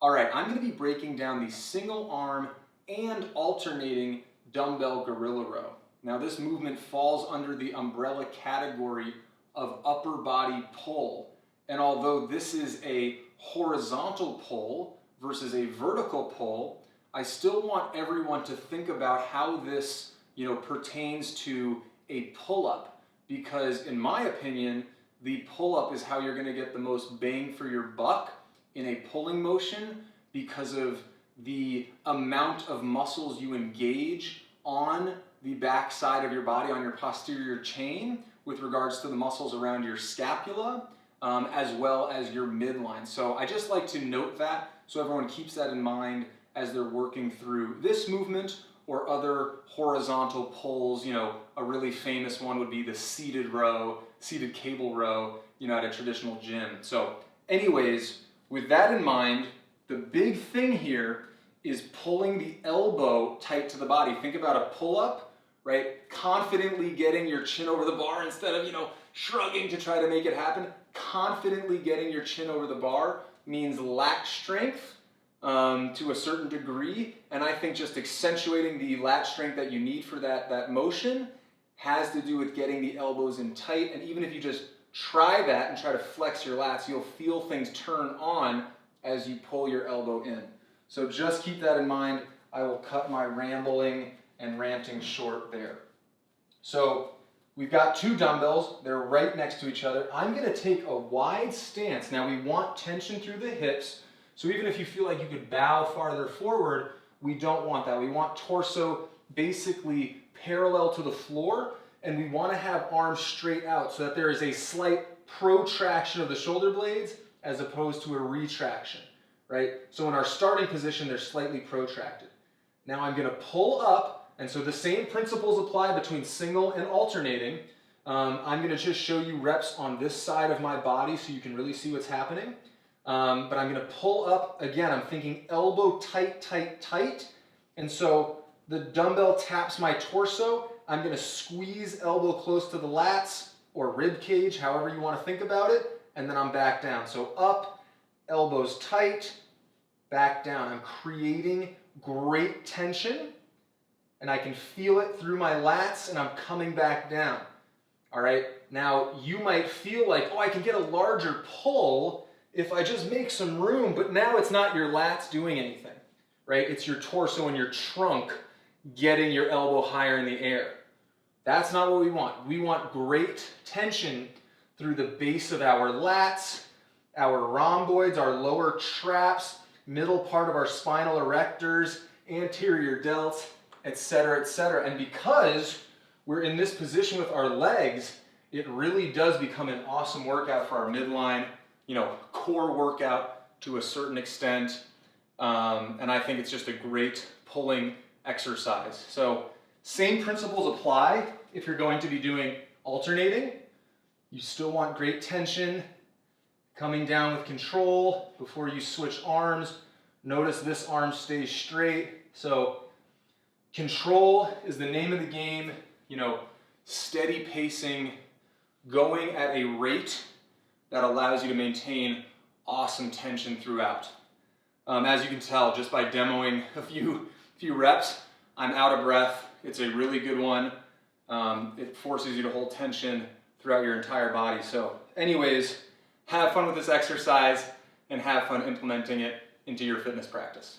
All right, I'm going to be breaking down the single arm and alternating dumbbell gorilla row. Now this movement falls under the umbrella category of upper body pull. And although this is a horizontal pull versus a vertical pull, I still want everyone to think about how this, pertains to a pull-up, because in my opinion, the pull-up is how you're going to get the most bang for your buck in a pulling motion because of the amount of muscles you engage on the back side of your body, on your posterior chain, with regards to the muscles around your scapula, as well as your midline. So I just like to note that so everyone keeps that in mind as they're working through this movement or other horizontal pulls. A really famous one would be the seated row, seated cable row, at a traditional gym. So anyways, with that in mind, the big thing here is pulling the elbow tight to the body. Think about a pull-up, right? Confidently getting your chin over the bar instead of, shrugging to try to make it happen. Confidently getting your chin over the bar means lat strength to a certain degree, and I think just accentuating the lat strength that you need for that motion has to do with getting the elbows in tight. And even if you just try that and try to flex your lats, you'll feel things turn on as you pull your elbow in. So just keep that in mind. I will cut my rambling and ranting short there. So we've got two dumbbells. They're right next to each other. I'm going to take a wide stance. Now we want tension through the hips. So even if you feel like you could bow farther forward, we don't want that. We want torso basically parallel to the floor, and we want to have arms straight out so that there is a slight protraction of the shoulder blades as opposed to a retraction, right? So in our starting position, they're slightly protracted. Now I'm going to pull up, and so the same principles apply between single and alternating. I'm going to just show you reps on this side of my body so you can really see what's happening. But I'm going to pull up, again, I'm thinking elbow tight, tight, tight. And so the dumbbell taps my torso. I'm going to squeeze elbow close to the lats or rib cage, however you want to think about it. And then I'm back down. So up, elbows tight, back down. I'm creating great tension, and I can feel it through my lats, and I'm coming back down. All right. Now you might feel like, I can get a larger pull if I just make some room, but now it's not your lats doing anything, right? It's your torso and your trunk getting your elbow higher in the air. That's not what we want. We want great tension through the base of our lats, our rhomboids, our lower traps, middle part of our spinal erectors, anterior delts, etc., etc. And because we're in this position with our legs, it really does become an awesome workout for our midline, core workout to a certain extent. And I think it's just a great pulling exercise. So same principles apply if you're going to be doing alternating. You still want great tension, coming down with control before you switch arms. Notice this arm stays straight. So control is the name of the game, steady pacing, going at a rate that allows you to maintain awesome tension throughout. As you can tell just by demoing a few reps, I'm out of breath. It's a really good one. It forces you to hold tension throughout your entire body. So anyways, have fun with this exercise and have fun implementing it into your fitness practice.